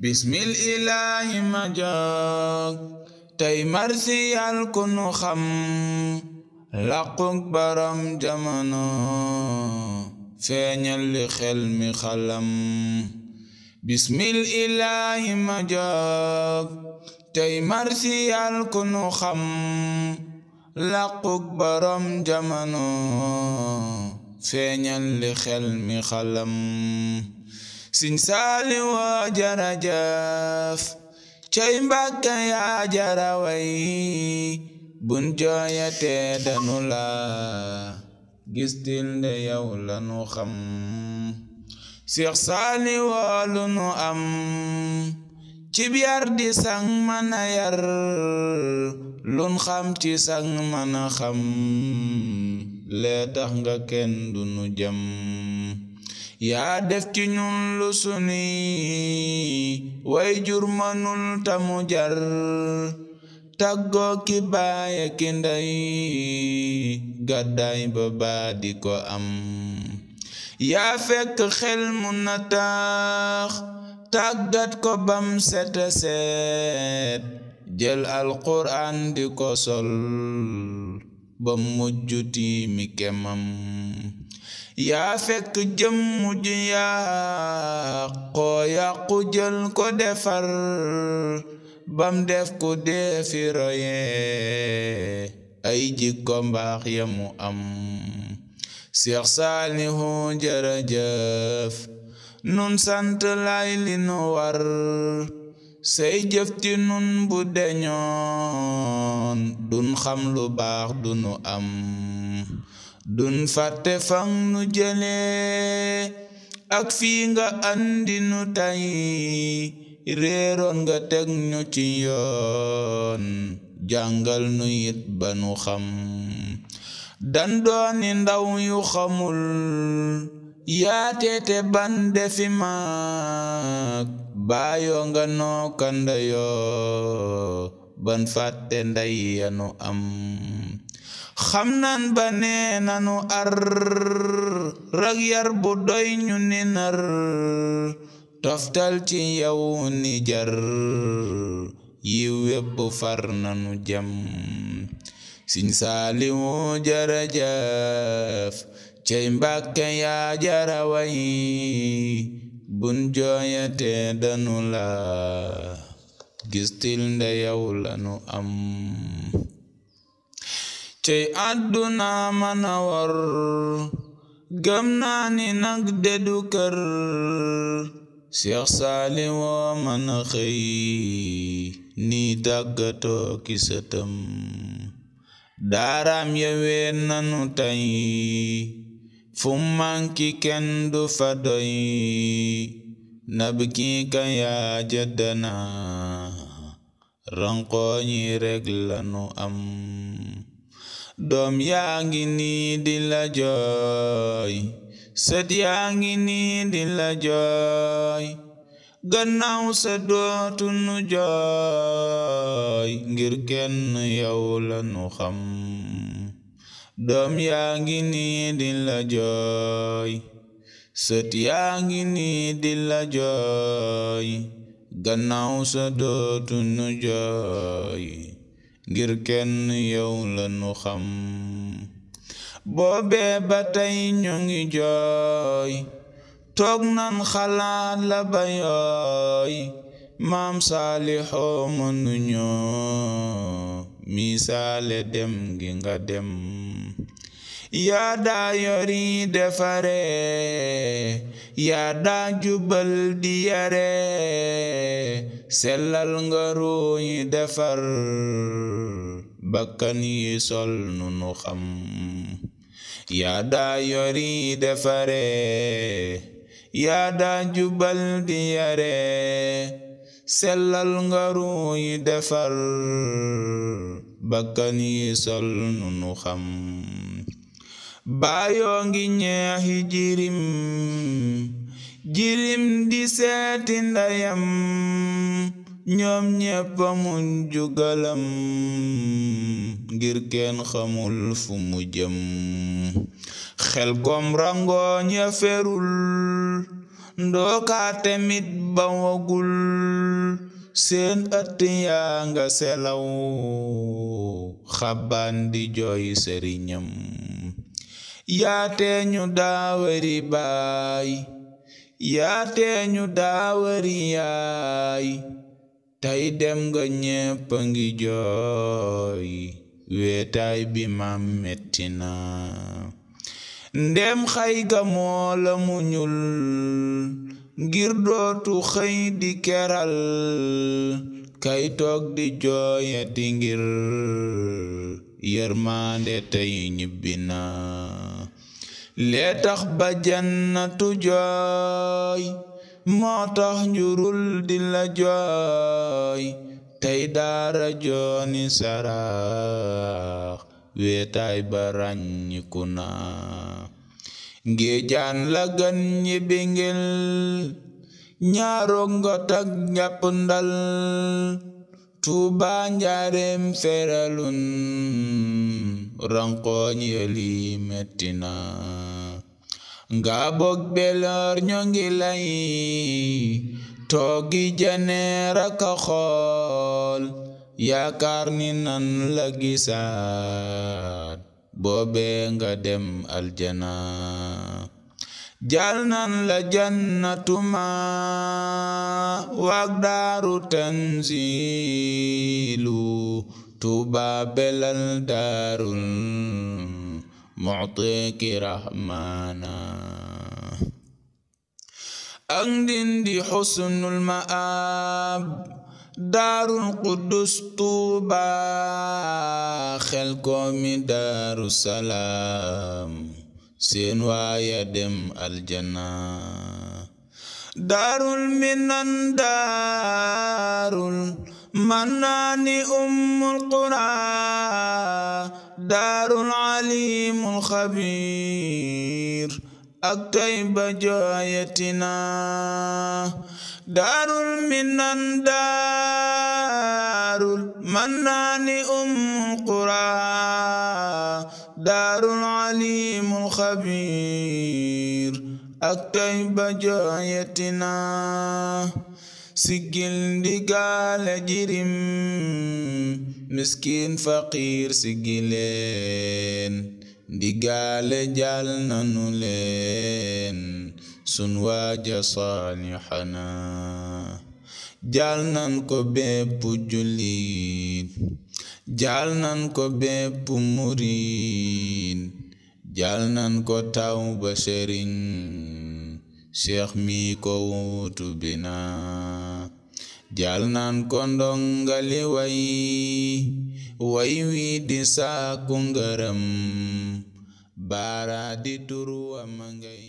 bismil ilaahi ma jóg tey marsiyal ku nu xam laquk baram jamono feeñal li xel mi xalam bismil ilaahi ma jóg tey marsiyal ku nu xam laquk baram jamono feeñal li xel mi xalam Sëñ Saaliw jarajaf cay Mbàkke yaa jara way bun jooyate danu la gis tilde yow lanu xam Seex Saaliw lu nu am cib yar di sang mana yar lun xam ci sang mana xam lee tax nga kenn du nu jam yaa def ci ñun lu suni way jur manul tamu jar tàggoo ki baay ki ndey gàddaay ba baa di ko am yaa fekk xel mu na tax tàggat ko bam seta set jël alquran di ko sol ba mujjuti mi kemam yaa fekk jëmmu ji yàqu jël ko defar bam def ko defi roye ay jikko mbaax ya mu am Seex Saalihu jërëjëf nun sant lay li nu war say jëf ci nun bu deñoon dun xam lu baax dunu am dun fàtte fang nu jëlee ak fii nga andi nu tay réeroon nga teg ñu ci yoon jàngal nu it ba nu xam dan dooni ndaw yu xamul yaateete ban defi mag baayoo nga nookanda yoo ban fàtte nday yanu am xam nan ba nee nanu ar rag yar bu doy ñu ni nar toftal ci yow ni jar yiw wépp far nanu jam Sëñ Saaliw jërëjëf cey Mbàkke yaa jara way bun jooyate danu la gis tilde yow lanu am cey àdduna mana war gëm naa ni nag dedu kër Seex Saaliw mana xëy ni tàggatoo ki sëtam daaraam yeween nanu tay fu manki kenn du fa doy nabki ka yaa jaddana rankooñi rek lanu am doom yaa ngi nii di la jooy sët yaa ngi nii di la jooy gannaaw sa dootu nu jooy ngir kenn yow la nu xam doom yaa ngi nii di la jooy sët yaa ngi nii di la jooy gannaaw sa dootu nu jooy ngir kenn yow la nu xam boobee ba tey ñu ngi jooy toog nan xalaat la ba yooy maam Saalixu mënuñoo misaale dem gi nga dem yaa daa yori defare yaa daa jubal di yare sellal nga ruuy defar bakkan yi sol nu nu xam yaa daa yori defare yaa daa jubal di yare sellal nga ruuy defar bakkan yi sol nu nu xam baayoo ngi ñeexi jirim di seeti ndeyam ñoom ñépp muñ jugalam ngir kenn xamul fu mu jëm xel kom rangooñ ya ferul ndooka temit ba wagul seen ëtt yaa nga selaw xaban di jooy sëriñam yaatee ñu daawari baay yaatee ñu daawari yaay tey dem nga ñépp a ngi jooy weetaay bi ma metti na ndem xay ga moo la muñul ngir dootu xëy di keral kay toog di jooyati ngir yërmande tey ñibbi na lee tax ba jannatu jooy moo tax njurul di la jooy tey daara jooni sarax weetaay ba ràññiku na ngéejaan la gan ñibbi ngel ñaaro ngot ak njàpp ndal Tuuba njaareem feralun rankooñ yeli metti na nga bog beloor ñoo ngi lay toogi janeer ak a xool yaakaar ni nan la gisaat boobe nga dem aljana jal nan la jannatuma waag daaru tanzilu Tuuba belal daarul mu'tiki rahmana ak ndindi xusnul maab daarul qudus Tuuba xelkomi daaru salaam seen waaya dem aljana daarul minan daarul mannaani ummul qura daarul alimul xabiir ak Tayba jooyatina daarul minan daarul mannaani ummul qura daarul alimul xabiir ak Tayba jooyatina siggil ndigaale jirim miskin faqiir siggileen ndigaale jal nanu leen sun waaja saalihana jal nan ko bépp jullit jal nan ko bépp murid jal nan ko taw ba sëriñ Cheikh mi ko wuutu bina jal nan ko ndongali way wi di saaku ngërëm baara di turu wa mangay